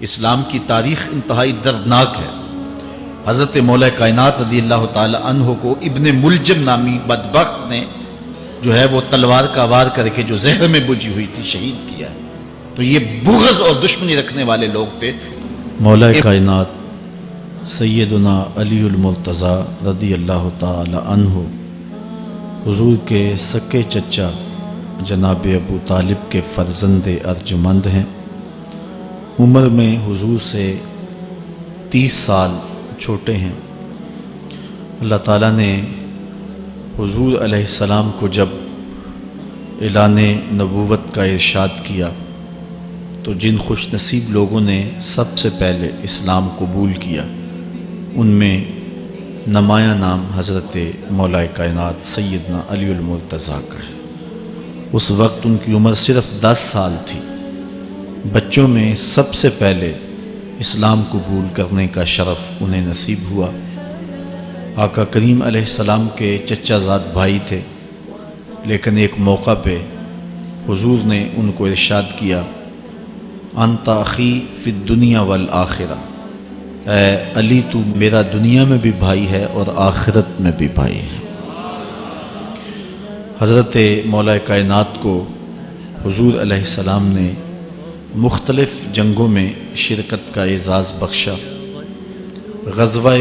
اسلام کی تاریخ انتہائی دردناک ہے۔ حضرت مولا کائنات رضی اللہ تعالی عنہ کو ابن ملجم نامی بدبخت نے جو ہے وہ تلوار کا وار کر کے جو زہر میں بجھی ہوئی تھی شہید کیا ہے۔ تو یہ بغض اور دشمنی رکھنے والے لوگ تھے۔ مولا کائنات سیدنا علی المرتضیٰ رضی اللہ تعالی عنہ حضور کے سکے چچا جناب ابو طالب کے فرزند ارجمند ہیں۔ عمر میں حضور سے 30 سال چھوٹے ہیں۔ اللہ تعالیٰ نے حضور علیہ السلام کو جب اعلان نبوت کا ارشاد کیا تو جن خوش نصیب لوگوں نے سب سے پہلے اسلام قبول کیا ان میں نمایاں نام حضرت مولا کائنات سیدنا علی المرتضیٰ کا ہے۔ اس وقت ان کی عمر صرف 10 سال تھی۔ بچوں میں سب سے پہلے اسلام قبول کرنے کا شرف انہیں نصیب ہوا۔ آقا کریم علیہ السلام کے چچا زاد بھائی تھے، لیکن ایک موقع پہ حضور نے ان کو ارشاد کیا، انت اخی فی الدنیا والآخرہ، اے علی تو میرا دنیا میں بھی بھائی ہے اور آخرت میں بھی بھائی ہے۔ حضرت مولا کائنات کو حضور علیہ السلام نے مختلف جنگوں میں شرکت کا اعزاز بخشا۔ غزوہ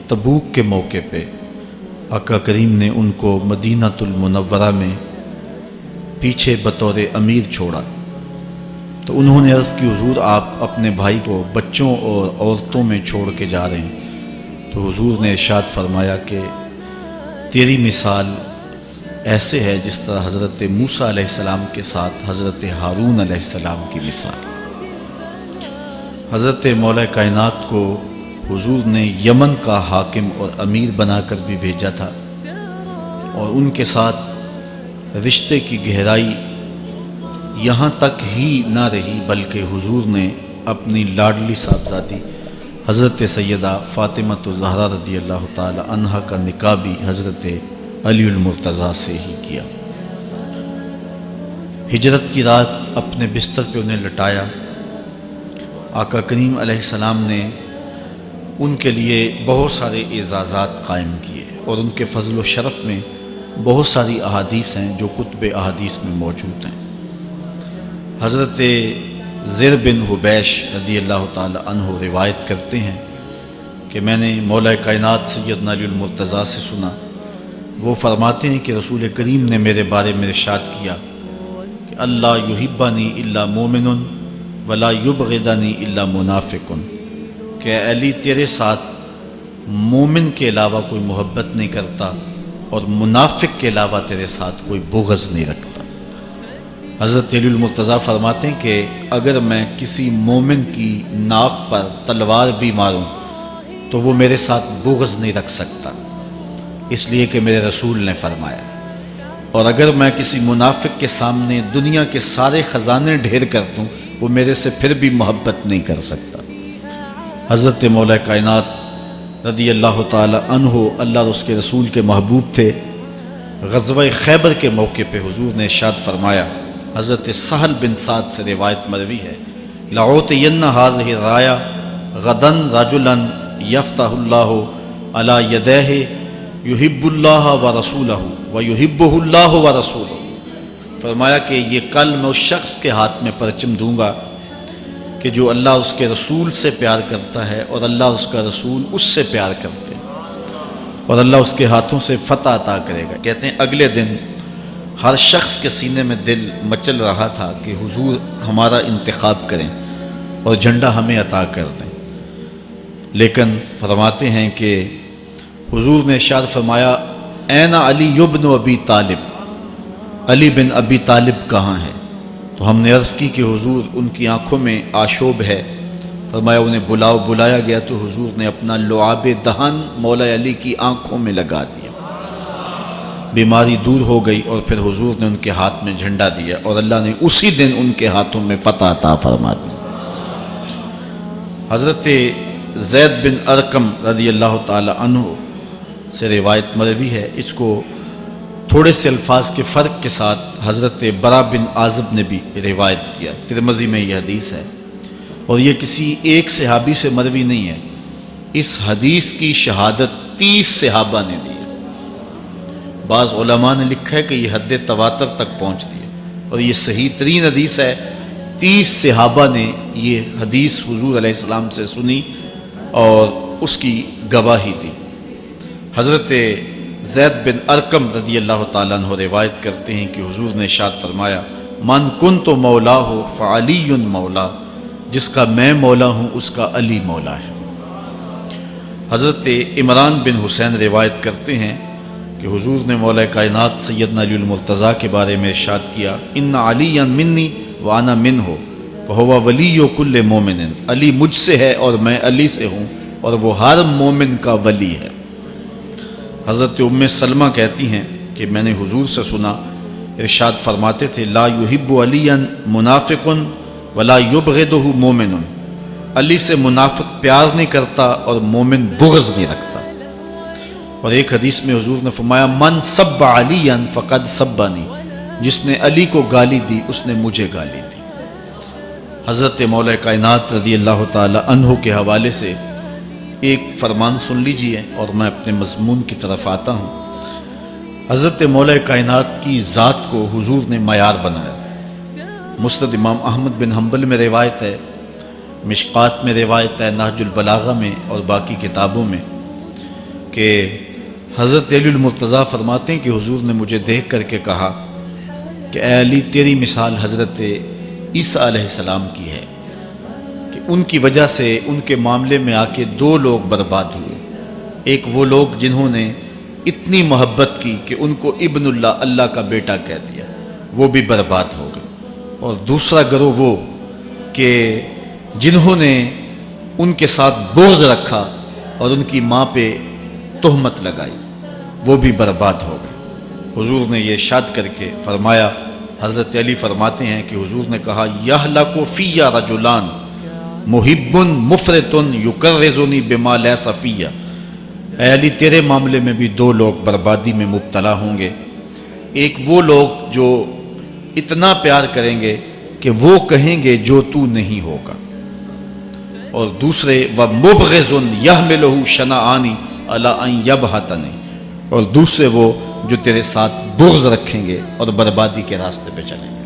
تبوک کے موقع پہ آقا کریم نے ان کو مدینہ المنورہ میں پیچھے بطور امیر چھوڑا، تو انہوں نے عرض کی حضور آپ اپنے بھائی کو بچوں اور عورتوں میں چھوڑ کے جا رہے ہیں۔ تو حضور نے ارشاد فرمایا کہ تیری مثال ایسے ہے جس طرح حضرت موسیٰ علیہ السلام کے ساتھ حضرت ہارون علیہ السلام کی مثال۔ حضرت مولا کائنات کو حضور نے یمن کا حاکم اور امیر بنا کر بھی بھیجا تھا، اور ان کے ساتھ رشتے کی گہرائی یہاں تک ہی نہ رہی بلکہ حضور نے اپنی لاڈلی صاحبزادی حضرت سیدہ فاطمۃ الزہرا رضی اللہ تعالی عنہا کا نکاح بھی حضرت علی المرتضیٰ سے ہی کیا۔ ہجرت کی رات اپنے بستر پہ انہیں لٹایا۔ آقا کریم علیہ السلام نے ان کے لیے بہت سارے اعزازات قائم کیے، اور ان کے فضل و شرف میں بہت ساری احادیث ہیں جو کتب احادیث میں موجود ہیں۔ حضرت زر بن حبیش رضی اللہ تعالی عنہ روایت کرتے ہیں کہ میں نے مولا کائنات سیدنا علی المرتضیٰ سے سنا، وہ فرماتے ہیں کہ رسول کریم نے میرے بارے میں ارشاد کیا کہ اللہ یحبنی الا مومن ولا یبغضنی الا منافق، کہ اے علی تیرے ساتھ مومن کے علاوہ کوئی محبت نہیں کرتا اور منافق کے علاوہ تیرے ساتھ کوئی بغض نہیں رکھتا۔ حضرت علی المرتضیٰ فرماتے ہیں کہ اگر میں کسی مومن کی ناک پر تلوار بھی ماروں تو وہ میرے ساتھ بغض نہیں رکھ سکتا، اس لیے کہ میرے رسول نے فرمایا، اور اگر میں کسی منافق کے سامنے دنیا کے سارے خزانے ڈھیر کر دوں وہ میرے سے پھر بھی محبت نہیں کر سکتا۔ حضرت مولا کائنات رضی اللہ تعالی عنہ اللہ اور اس کے رسول کے محبوب تھے۔ غزوہ خیبر کے موقع پہ حضور نے ارشاد فرمایا، حضرت سہل بن سعد سے روایت مروی ہے، لَأُعْطِيَنَّ هَذِهِ الرَّايَةَ غَدًا رَجُلًا يَفْتَحُ اللَّهُ عَلَى يَدَيْهِ يُحِبُّ اللَّهَ وَرَسُولَهُ وَيُحِبُّهُ اللَّهُ وَرَسُولُهُ۔ فرمایا کہ یہ کل میں اس شخص کے ہاتھ میں پرچم دوں گا کہ جو اللہ اس کے رسول سے پیار کرتا ہے اور اللہ اس کا رسول اس سے پیار کرتے ہیں، اور اللہ اس کے ہاتھوں سے فتح عطا کرے گا۔ کہتے ہیں اگلے دن ہر شخص کے سینے میں دل مچل رہا تھا کہ حضور ہمارا انتخاب کریں اور جھنڈا ہمیں عطا کر دیں، لیکن فرماتے ہیں کہ حضور نے ارشاد فرمایا، این علی ابن ابی طالب، علی بن ابی طالب کہاں ہے؟ تو ہم نے عرض کی کہ حضور ان کی آنکھوں میں آشوب ہے۔ فرمایا انہیں بلاؤ۔ بلایا گیا تو حضور نے اپنا لعاب دہن مولا علی کی آنکھوں میں لگا دیا، بیماری دور ہو گئی، اور پھر حضور نے ان کے ہاتھ میں جھنڈا دیا اور اللہ نے اسی دن ان کے ہاتھوں میں فتح عطا فرما دی۔ حضرت زید بن ارقم رضی اللہ تعالی عنہ سے روایت مروی ہے، اس کو تھوڑے سے الفاظ کے فرق کے ساتھ حضرت برا بن عازب نے بھی روایت کیا، ترمذی میں یہ حدیث ہے۔ اور یہ کسی ایک صحابی سے مروی نہیں ہے، اس حدیث کی شہادت 30 صحابہ نے دی ہے۔ بعض علماء نے لکھا ہے کہ یہ حد تواتر تک پہنچتی ہے، اور یہ صحیح ترین حدیث ہے۔ 30 صحابہ نے یہ حدیث حضور علیہ السلام سے سنی اور اس کی گواہی دی۔ حضرت زید بن ارقم رضی اللہ تعالیٰ عنہ روایت کرتے ہیں کہ حضور نے ارشاد فرمایا، من کنت مولا ہو فعلی مولا، جس کا میں مولا ہوں اس کا علی مولا ہے۔ حضرت عمران بن حسین روایت کرتے ہیں کہ حضور نے مولا کائنات سیدنا علی المرتضیٰ کے بارے میں ارشاد کیا، ان علی منی وانا منہ فہو ولی کل مومن، علی مجھ سے ہے اور میں علی سے ہوں، اور وہ ہر مومن کا ولی ہے۔ حضرت ام سلمہ کہتی ہیں کہ میں نے حضور سے سنا، ارشاد فرماتے تھے، لا یحب علی منافق ولا یبغضہ مومن، علی سے منافق پیار نہیں کرتا اور مومن بغض نہیں رکھتا۔ اور ایک حدیث میں حضور نے فرمایا، من سب علی فقد سبنی، جس نے علی کو گالی دی اس نے مجھے گالی دی۔ حضرت مولا کائنات رضی اللہ تعالی عنہ کے حوالے سے ایک فرمان سن لیجئے اور میں اپنے مضمون کی طرف آتا ہوں۔ حضرت مولا کائنات کی ذات کو حضور نے معیار بنایا۔ مسند امام احمد بن حنبل میں روایت ہے، مشکات میں روایت ہے، نہج البلاغہ میں اور باقی کتابوں میں، کہ حضرت علی المرتضیٰ فرماتے ہیں کہ حضور نے مجھے دیکھ کر کے کہا کہ اے علی، تیری مثال حضرت عیسیٰ علیہ السلام کی ہے کہ ان کی وجہ سے ان کے معاملے میں آ کے 2 لوگ برباد ہوئے۔ ایک وہ لوگ جنہوں نے اتنی محبت کی کہ ان کو ابن اللہ، اللہ کا بیٹا کہہ دیا، وہ بھی برباد ہو گئے، اور دوسرا گروہ وہ کہ جنہوں نے ان کے ساتھ بغض رکھا اور ان کی ماں پہ تہمت لگائی، وہ بھی برباد ہو گئے۔ حضور نے یہ ارشاد کر کے فرمایا، حضرت علی فرماتے ہیں کہ حضور نے کہا، یہلک فی رجلان محب مفرط یکرزنی بما لیس فی، اے علی تیرے معاملے میں بھی 2 لوگ بربادی میں مبتلا ہوں گے۔ ایک وہ لوگ جو اتنا پیار کریں گے کہ وہ کہیں گے جو تو نہیں ہوگا، اور دوسرے ومبغض یحملہ شنآن علی ان یبہتنی، اور دوسرے وہ جو تیرے ساتھ بغض رکھیں گے اور بربادی کے راستے پہ چلیں گے۔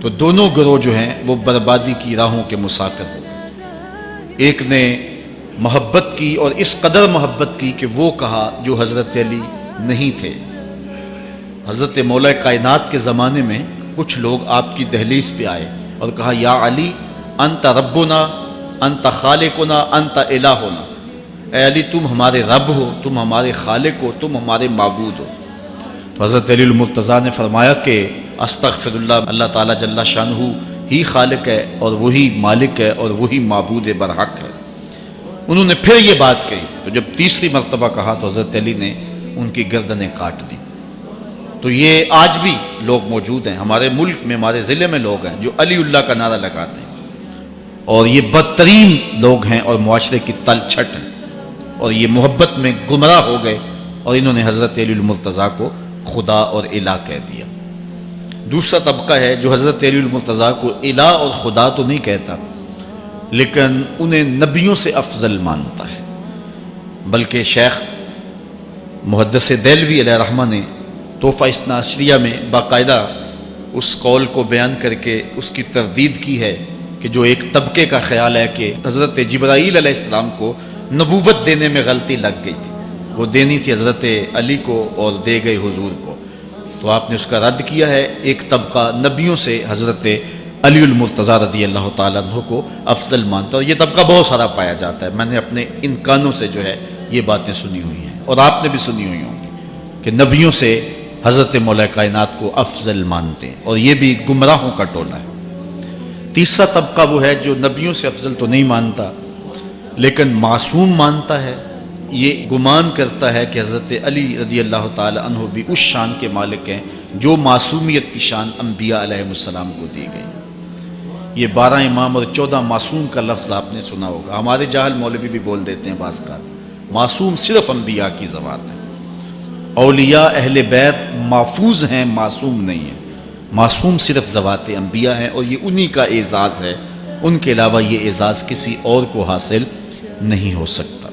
تو دونوں گروہ جو ہیں وہ بربادی کی راہوں کے مسافر ہو گئے۔ ایک نے محبت کی اور اس قدر محبت کی کہ وہ کہا جو حضرت علی نہیں تھے۔ حضرت مولا کائنات کے زمانے میں کچھ لوگ آپ کی دہلیز پہ آئے اور کہا، یا علی انت ربنا انت خالقنا انت الہنا، اے علی تم ہمارے رب ہو، تم ہمارے خالق ہو، تم ہمارے معبود ہو۔ تو حضرت علی المرتضیٰ نے فرمایا کہ استغفر اللہ، اللہ تعالیٰ جل شانہ ہی خالق ہے اور وہی مالک ہے اور وہی معبود برحق ہے۔ انہوں نے پھر یہ بات کہی، تو جب تیسری مرتبہ کہا تو حضرت علی نے ان کی گردنیں کاٹ دی۔ تو یہ آج بھی لوگ موجود ہیں ہمارے ملک میں، ہمارے ضلع میں لوگ ہیں جو علی اللہ کا نعرہ لگاتے ہیں، اور یہ بدترین لوگ ہیں اور معاشرے کی تل چھٹ ہیں، اور یہ محبت میں گمراہ ہو گئے اور انہوں نے حضرت علی المرتضیٰ کو خدا اور الہ کہہ دیا۔ دوسرا طبقہ ہے جو حضرت علی المرتضیٰ کو الہ اور خدا تو نہیں کہتا، لیکن انہیں نبیوں سے افضل مانتا ہے۔ بلکہ شیخ محدث دہلوی علیہ رحمہ نے تحفہ اثنا عشریہ میں باقاعدہ اس قول کو بیان کر کے اس کی تردید کی ہے کہ جو ایک طبقے کا خیال ہے کہ حضرت جبرائیل علیہ السلام کو نبوت دینے میں غلطی لگ گئی تھی، وہ دینی تھی حضرت علی کو اور دے گئے حضور کو، تو آپ نے اس کا رد کیا ہے۔ ایک طبقہ نبیوں سے حضرت علی المرتضیٰ رضی اللہ تعالیٰ عنہ کو افضل مانتا ہے، اور یہ طبقہ بہت سارا پایا جاتا ہے۔ میں نے اپنے ان کانوں سے جو ہے یہ باتیں سنی ہوئی ہیں، اور آپ نے بھی سنی ہوئی ہوں گی کہ نبیوں سے حضرت مولا کائنات کو افضل مانتے ہیں، اور یہ بھی گمراہوں کا ٹولہ ہے۔ تیسرا طبقہ وہ ہے جو نبیوں سے افضل تو نہیں مانتا لیکن معصوم مانتا ہے، یہ گمان کرتا ہے کہ حضرت علی رضی اللہ تعالی عنہ بھی اس شان کے مالک ہیں جو معصومیت کی شان انبیاء علیہ السلام کو دی گئی۔ یہ 12 امام اور 14 معصوم کا لفظ آپ نے سنا ہوگا، ہمارے جاہل مولوی بھی بول دیتے ہیں بعض کا، معصوم صرف انبیاء کی ذوات ہے۔ اولیاء اہل بیت محفوظ ہیں، معصوم نہیں ہیں، معصوم صرف ذوات انبیاء ہیں، اور یہ انہی کا اعزاز ہے ان کے علاوہ یہ اعزاز کسی اور کو حاصل نہیں ہو سکتا۔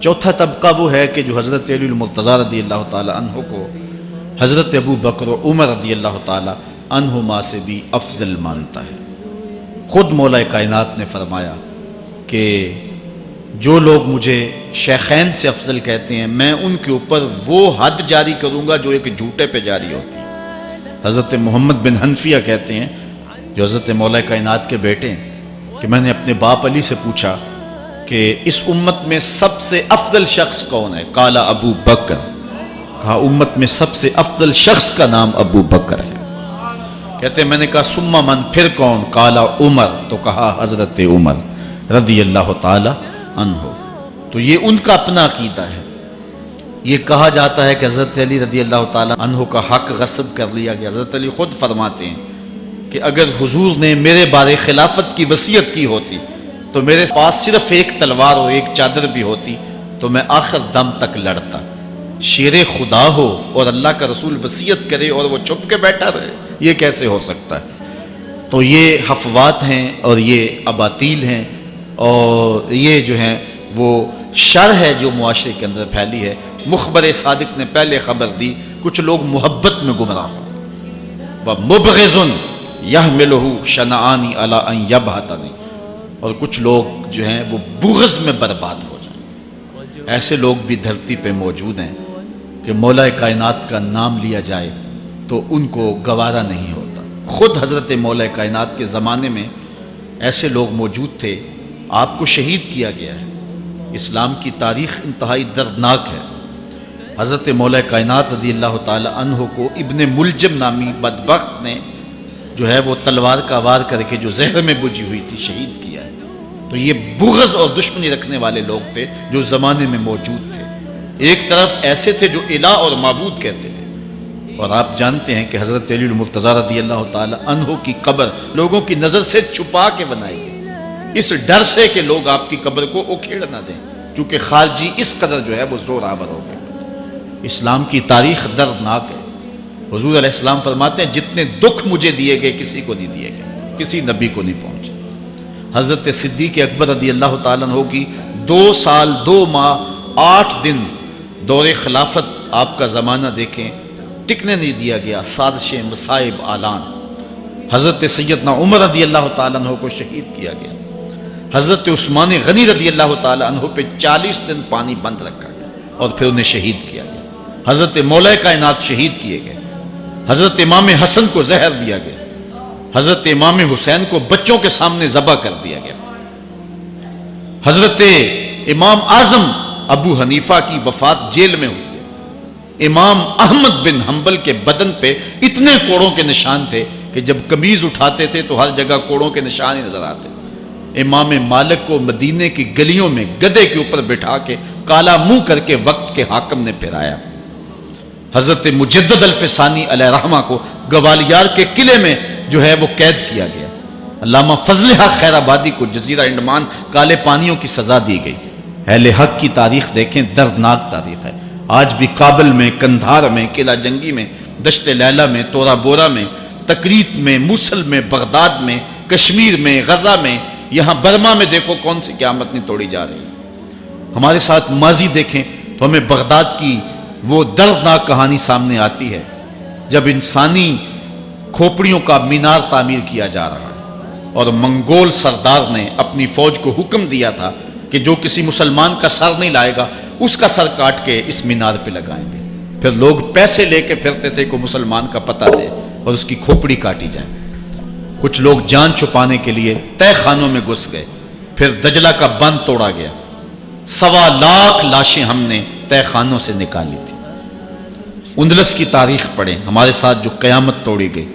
چوتھا طبقہ وہ ہے کہ جو حضرت علی المرتضیٰ رضی اللہ تعالی عنہ کو حضرت ابو بکر و عمر رضی اللہ تعالی عنہما سے بھی افضل مانتا ہے۔ خود مولا کائنات نے فرمایا کہ جو لوگ مجھے شیخین سے افضل کہتے ہیں میں ان کے اوپر وہ حد جاری کروں گا جو ایک جھوٹے پہ جاری ہوتی ہے۔ حضرت محمد بن حنفیہ کہتے ہیں جو حضرت مولا کائنات کے بیٹے ہیں کہ میں نے اپنے باپ علی سے پوچھا کہ اس امت میں سب سے افضل شخص کون ہے؟ قالا ابو بکر، کہا امت میں سب سے افضل شخص کا نام ابو بکر ہے۔ کہتے ہیں میں نے کہا ثم من، پھر کون؟ قالا عمر، تو کہا حضرت عمر رضی اللہ تعالی عنہ۔ تو یہ ان کا اپنا عقیدہ ہے۔ یہ کہا جاتا ہے کہ حضرت علی رضی اللہ تعالی عنہ کا حق غصب کر لیا گیا۔ حضرت علی خود فرماتے ہیں کہ اگر حضور نے میرے بارے خلافت کی وصیت کی ہوتی تو میرے پاس صرف ایک تلوار اور ایک چادر بھی ہوتی تو میں آخر دم تک لڑتا۔ شیر خدا ہو اور اللہ کا رسول وصیت کرے اور وہ چھپ کے بیٹھا رہے، یہ کیسے ہو سکتا ہے؟ تو یہ حفوات ہیں اور یہ اباطیل ہیں اور یہ جو ہیں وہ شر ہے جو معاشرے کے اندر پھیلی ہے۔ مخبر صادق نے پہلے خبر دی کچھ لوگ محبت میں گمراہ ہوں، وَمُبْغِضٌ يَحْمِلُهُ شَنَآنِ عَلَىٰ أَن يَبْهَتَنِ، اور کچھ لوگ جو ہیں وہ بغض میں برباد ہو جائیں۔ ایسے لوگ بھی دھرتی پہ موجود ہیں کہ مولا کائنات کا نام لیا جائے تو ان کو گوارا نہیں ہوتا۔ خود حضرت مولا کائنات کے زمانے میں ایسے لوگ موجود تھے، آپ کو شہید کیا گیا ہے۔ اسلام کی تاریخ انتہائی دردناک ہے۔ حضرت مولا کائنات رضی اللہ تعالی عنہ کو ابن ملجم نامی بدبخت نے جو ہے وہ تلوار کا وار کر کے جو زہر میں بجھی ہوئی تھی شہید کیا ہے۔ تو یہ بغض اور دشمنی رکھنے والے لوگ تھے جو زمانے میں موجود تھے۔ ایک طرف ایسے تھے جو الہ اور معبود کہتے تھے، اور آپ جانتے ہیں کہ حضرت علی المرتضیٰ رضی اللہ تعالی عنہ کی قبر لوگوں کی نظر سے چھپا کے بنائی گئی، اس ڈر سے کہ لوگ آپ کی قبر کو اکھیڑ نہ دیں، کیونکہ خارجی اس قدر جو ہے وہ زور آور ہو گئے۔ اسلام کی تاریخ دردناک ہے۔ حضور علیہ السلام فرماتے ہیں جتنے دکھ مجھے دیے گئے کسی کو نہیں دیے گئے، کسی نبی کو نہیں پہنچے۔ حضرت صدیق اکبر رضی اللہ تعالیٰ عنہ کی 2 سال 2 ماہ 8 دن دور خلافت، آپ کا زمانہ دیکھیں، ٹکنے نہیں دیا گیا، سازشیں، مصائب، اعلان۔ حضرت سیدنا عمر رضی اللہ تعالیٰ عنہ کو شہید کیا گیا۔ حضرت عثمان غنی رضی اللہ تعالیٰ عنہ پہ 40 دن پانی بند رکھا گیا اور پھر انہیں شہید کیا گیا۔ حضرت مولا کائنات شہید کیے گئے۔ حضرت امام حسن کو زہر دیا گیا۔ حضرت امام حسین کو بچوں کے سامنے ذبح کر دیا گیا۔ حضرت امام اعظم ابو حنیفہ کی وفات جیل میں ہوئی ہے۔ امام احمد بن حنبل کے بدن پہ اتنے کوڑوں کے نشان تھے کہ جب قمیض اٹھاتے تھے تو ہر جگہ کوڑوں کے نشان ہی نظر آتے تھے۔ امام مالک کو مدینے کی گلیوں میں گدھے کے اوپر بٹھا کے کالا منہ کر کے وقت کے حاکم نے پھرایا۔ حضرت مجدد الفسانی علیہ رحمہ کو گوالیار کے قلعے میں جو ہے وہ قید کیا گیا۔ علامہ فضل حق خیر آبادی کو جزیرہ انڈمان کالے پانیوں کی سزا دی گئی۔ اہل حق کی تاریخ دیکھیں، دردناک تاریخ ہے۔ آج بھی کابل میں، کندھار میں، قلعہ جنگی میں، دشت لیلہ میں، تورا بورا میں، تکریت میں، موصل میں، بغداد میں، کشمیر میں، غزہ میں، یہاں برما میں دیکھو کون سی قیامت نہیں توڑی جا رہی۔ ہمارے ساتھ ماضی دیکھیں تو ہمیں بغداد کی وہ دردناک کہانی سامنے آتی ہے جب انسانی کھوپڑیوں کا مینار تعمیر کیا جا رہا ہے اور منگول سردار نے اپنی فوج کو حکم دیا تھا کہ جو کسی مسلمان کا سر نہیں لائے گا اس کا سر کاٹ کے اس مینار پہ لگائیں گے۔ پھر لوگ پیسے لے کے پھرتے تھے کہ مسلمان کا پتہ دے اور اس کی کھوپڑی کاٹی جائے۔ کچھ لوگ جان چھپانے کے لیے تہہ خانوں میں گھس گئے، پھر دجلہ کا بند توڑا گیا، 1.25 لاکھ لاشیں ہم نے تہہ خانوں سے نکالی تھی۔ اندلس کی تاریخ پڑھیں، ہمارے ساتھ جو قیامت توڑی گئی۔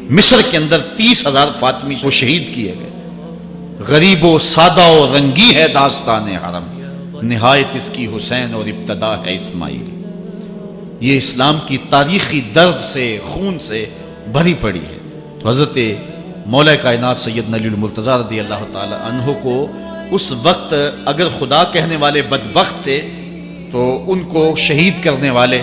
مصر کے اندر 30,000 فاطمی کو شہید کیے گئے۔ غریب و سادہ و رنگی ہے داستان حرم، نہایت اس کی حسین اور ابتدا ہے اسماعیل۔ یہ اسلام کی تاریخی درد سے، خون سے بھری پڑی ہے۔ تو حضرت مولا کائنات سیدنا علی المرتضیٰ رضی اللہ تعالی عنہ کو اس وقت اگر خدا کہنے والے بدبخت تھے تو ان کو شہید کرنے والے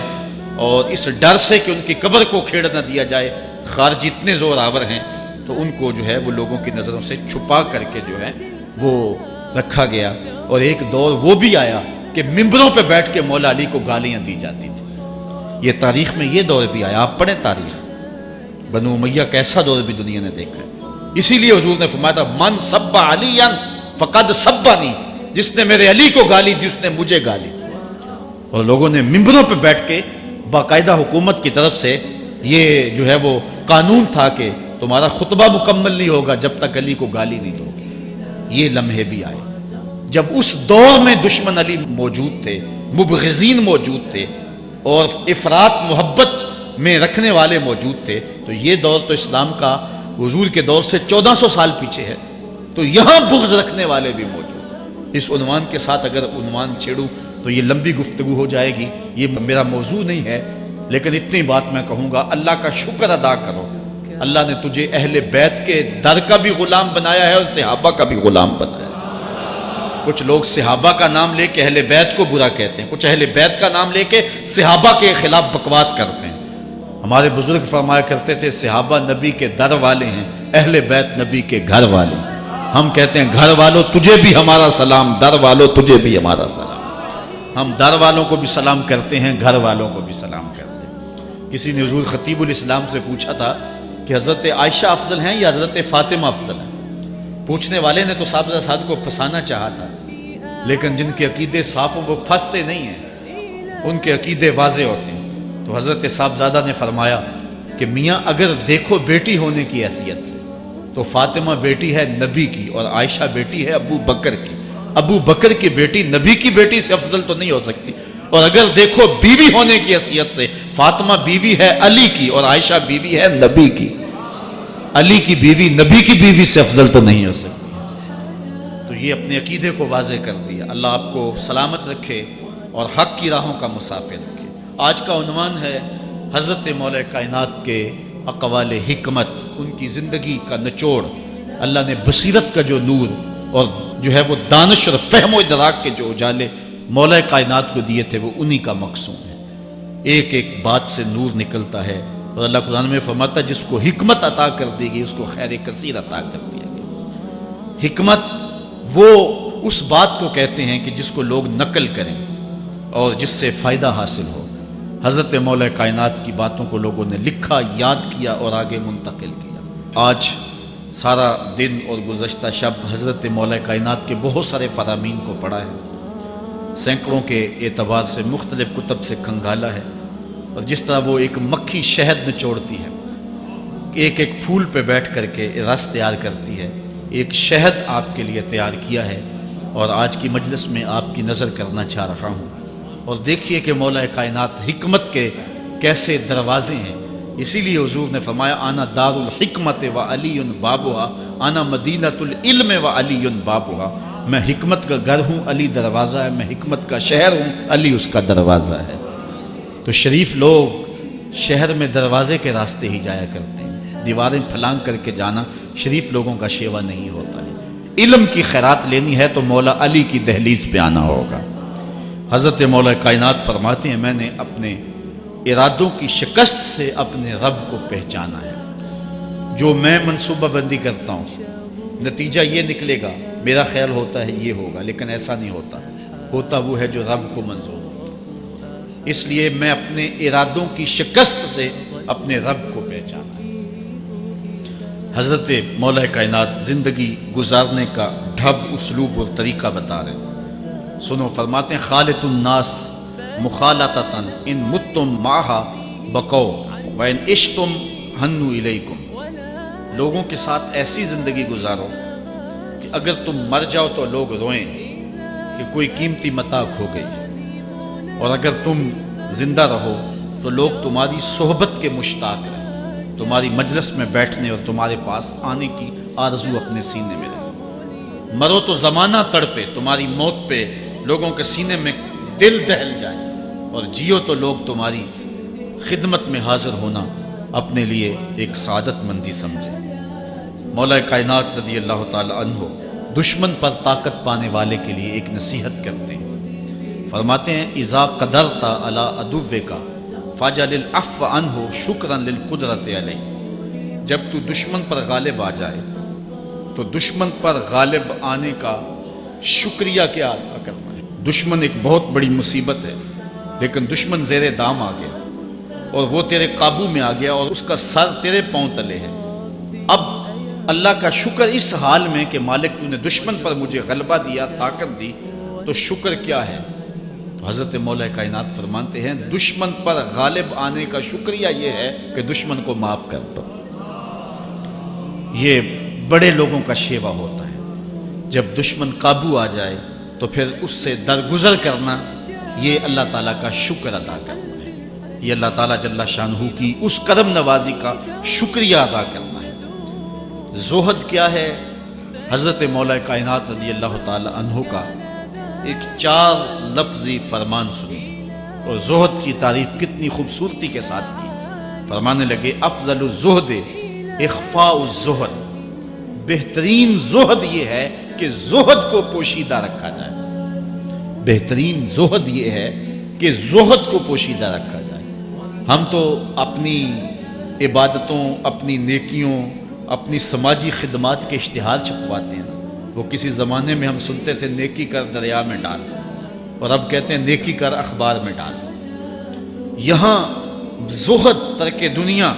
اور اس ڈر سے کہ ان کی قبر کو کھیڑ نہ دیا جائے، خارجی اتنے زور آور ہیں تو ان کو جو ہے وہ لوگوں کی نظروں سے چھپا کر کے جو ہے وہ رکھا گیا، اور ایک دور وہ بھی آیا کہ ممبروں پہ بیٹھ کے مولا علی کو گالیاں دی جاتی تھی۔ یہ تاریخ میں یہ دور بھی آیا، آپ پڑھیں تاریخ، بنو امیہ کا ایسا دور بھی دنیا نے دیکھا ہے۔ اسی لیے حضور نے فرمایا تھا من سب علی فقد سبنی، جس نے میرے علی کو گالی دی اس نے مجھے گالی دی۔ اور لوگوں نے ممبروں پہ بیٹھ کے باقاعدہ حکومت کی طرف سے یہ جو ہے وہ قانون تھا کہ تمہارا خطبہ مکمل نہیں ہوگا جب تک علی کو گالی نہیں دو گے۔ یہ لمحے بھی آئے جب اس دور میں دشمن علی موجود تھے، مبغضین موجود تھے، اور افراط محبت میں رکھنے والے موجود تھے۔ تو یہ دور تو اسلام کا حضور کے دور سے 1400 سال پیچھے ہے، تو یہاں بغض رکھنے والے بھی موجود ہیں۔ اس عنوان کے ساتھ اگر عنوان چھیڑوں تو یہ لمبی گفتگو ہو جائے گی، یہ میرا موضوع نہیں ہے، لیکن اتنی بات میں کہوں گا، اللہ کا شکر ادا کرو، اللہ نے تجھے اہل بیت کے در کا بھی غلام بنایا ہے اور صحابہ کا بھی غلام بنایا ہے۔ کچھ لوگ صحابہ کا نام لے کے اہل بیت کو برا کہتے ہیں، کچھ اہل بیت کا نام لے کے صحابہ کے خلاف بکواس کرتے ہیں۔ ہمارے بزرگ فرمایا کرتے تھے صحابہ نبی کے در والے ہیں، اہل بیت نبی کے گھر والے ہیں۔ ہم کہتے ہیں گھر والوں تجھے بھی ہمارا سلام، در والوں تجھے بھی ہمارا سلام۔ ہم در والوں کو بھی سلام کرتے ہیں، گھر والوں کو بھی سلام کرتے ہیں۔ کسی نے حضور خطیب الاسلام سے پوچھا تھا کہ حضرت عائشہ افضل ہیں یا حضرت فاطمہ افضل ہیں؟ پوچھنے والے نے تو صاحب کو پھنسانا چاہا تھا، لیکن جن کے عقیدے صاف ہوں وہ پھنستے نہیں ہیں، ان کے عقیدے واضح ہوتے ہیں۔ تو حضرت صاحبزادہ نے فرمایا کہ میاں اگر دیکھو بیٹی ہونے کی حیثیت سے تو فاطمہ بیٹی ہے نبی کی اور عائشہ بیٹی ہے ابو بکر کی۔ ابو بکر کی بیٹی نبی کی بیٹی سے افضل تو نہیں ہو سکتی، اور اگر دیکھو بیوی ہونے کی حیثیت سے فاطمہ بیوی ہے علی کی اور عائشہ بیوی ہے نبی کی، علی کی بیوی نبی کی بیوی سے افضل تو نہیں ہو سکتی۔ تو یہ اپنے عقیدے کو واضح کر دیا۔ اللہ آپ کو سلامت رکھے اور حق کی راہوں کا مسافر رکھے۔ آج کا عنوان ہے حضرت مولا کائنات کے اقوال حکمت، ان کی زندگی کا نچوڑ۔ اللہ نے بصیرت کا جو نور اور جو ہے وہ دانش اور فہم و ادراک کے جو اجالے مولا کائنات کو دیے تھے وہ انہی کا مقصود ہے۔ ایک ایک بات سے نور نکلتا ہے، اور اللہ قرآن میں فرماتا ہے جس کو حکمت عطا کر دی گئی اس کو خیر کثیر عطا کر دیا گیا۔ حکمت وہ اس بات کو کہتے ہیں کہ جس کو لوگ نقل کریں اور جس سے فائدہ حاصل ہو۔ حضرت مولا کائنات کی باتوں کو لوگوں نے لکھا، یاد کیا اور آگے منتقل کیا۔ آج سارا دن اور گزشتہ شب حضرت مولا کائنات کے بہت سارے فرامین کو پڑھا ہے، سینکڑوں کے اعتبار سے مختلف کتب سے کھنگالا ہے، اور جس طرح وہ ایک مکھی شہد نچوڑتی ہے، ایک ایک پھول پہ بیٹھ کر کے رس تیار کرتی ہے، ایک شہد آپ کے لیے تیار کیا ہے، اور آج کی مجلس میں آپ کی نظر کرنا چاہ رہا ہوں۔ اور دیکھیے کہ مولا کائنات حکمت کے کیسے دروازے ہیں۔ اسی لیے حضور نے فرمایا آنا دار الحکمت و علی بابھا، آنا مدینۃ العلم و علی بابھا، میں حکمت کا گھر ہوں، علی دروازہ ہے، میں حکمت کا شہر ہوں، علی اس کا دروازہ ہے۔ تو شریف لوگ شہر میں دروازے کے راستے ہی جایا کرتے ہیں، دیواریں پھلانگ کر کے جانا شریف لوگوں کا شیوا نہیں ہوتا ہے۔ علم کی خیرات لینی ہے تو مولا علی کی دہلیز پہ آنا ہوگا۔ حضرت مولا کائنات فرماتے ہیں میں نے اپنے ارادوں کی شکست سے اپنے رب کو پہچانا ہے۔ جو میں منصوبہ بندی کرتا ہوں نتیجہ یہ نکلے گا، میرا خیال ہوتا ہے یہ ہوگا، لیکن ایسا نہیں ہوتا، ہوتا وہ ہے جو رب کو منظور ہوتا۔ اس لیے میں اپنے ارادوں کی شکست سے اپنے رب کو پہچانا ہے۔ حضرت مولا کائنات زندگی گزارنے کا ڈھب، اسلوب اور طریقہ بتا رہے ہیں۔ سنو، فرماتے ہیں خالط الناس مخالطتاً ان متتم معہا بقو وان عشتم ہنو الیکم، لوگوں کے ساتھ ایسی زندگی گزارو کہ اگر تم مر جاؤ تو لوگ روئیں کہ کوئی قیمتی متاع کھو گئی، اور اگر تم زندہ رہو تو لوگ تمہاری صحبت کے مشتاق رہیں، تمہاری مجلس میں بیٹھنے اور تمہارے پاس آنے کی آرزو اپنے سینے میں رہے۔ مرو تو زمانہ تڑپے، تمہاری موت پہ لوگوں کے سینے میں دل دہل جائے، اور جیو تو لوگ تمہاری خدمت میں حاضر ہونا اپنے لیے ایک سعادت مندی سمجھیں۔ مولا کائنات رضی اللہ تعالی عنہ دشمن پر طاقت پانے والے کے لیے ایک نصیحت کرتے ہیں، فرماتے ہیں اذا قدرت علی عدوک فاجعل العفو عنہ شکرا للقدرت علیہ، جب تو دشمن پر غالب آ جائے تو دشمن پر غالب آنے کا شکریہ کیا ادا کرنا ہے۔ دشمن ایک بہت بڑی مصیبت ہے، لیکن دشمن زیر دام آ گیا اور وہ تیرے قابو میں آ گیا اور اس کا سر تیرے پاؤں تلے ہے۔ اب اللہ کا شکر اس حال میں کہ مالک تو نے دشمن پر مجھے غلبہ دیا، طاقت دی، تو شکر کیا ہے؟ تو حضرت مولا کائنات فرماتے ہیں دشمن پر غالب آنے کا شکریہ یہ ہے کہ دشمن کو معاف کر دو۔ یہ بڑے لوگوں کا شیوا ہوتا ہے، جب دشمن قابو آ جائے تو پھر اس سے درگزر کرنا، یہ اللہ تعالیٰ کا شکر ادا کرنا ہے، یہ اللہ تعالیٰ جل شانہ کی اس کرم نوازی کا شکریہ ادا کرنا ہے۔ زہد کیا ہے؟ حضرت مولا کائنات رضی اللہ تعالی عنہ کا ایک 4 لفظی فرمان سنی اور زہد کی تعریف کتنی خوبصورتی کے ساتھ کی۔ فرمانے لگے افضل الزہد اخفاء الزہد، بہترین زہد یہ ہے کہ زہد کو پوشیدہ رکھا جائے، بہترین زہد یہ ہے کہ زہد کو پوشیدہ رکھا جائے۔ ہم تو اپنی عبادتوں، اپنی نیکیوں، اپنی سماجی خدمات کے اشتہار چھپواتے ہیں۔ وہ کسی زمانے میں ہم سنتے تھے نیکی کر دریا میں ڈال، اور اب کہتے ہیں نیکی کر اخبار میں ڈال۔ یہاں زہد، ترک دنیا،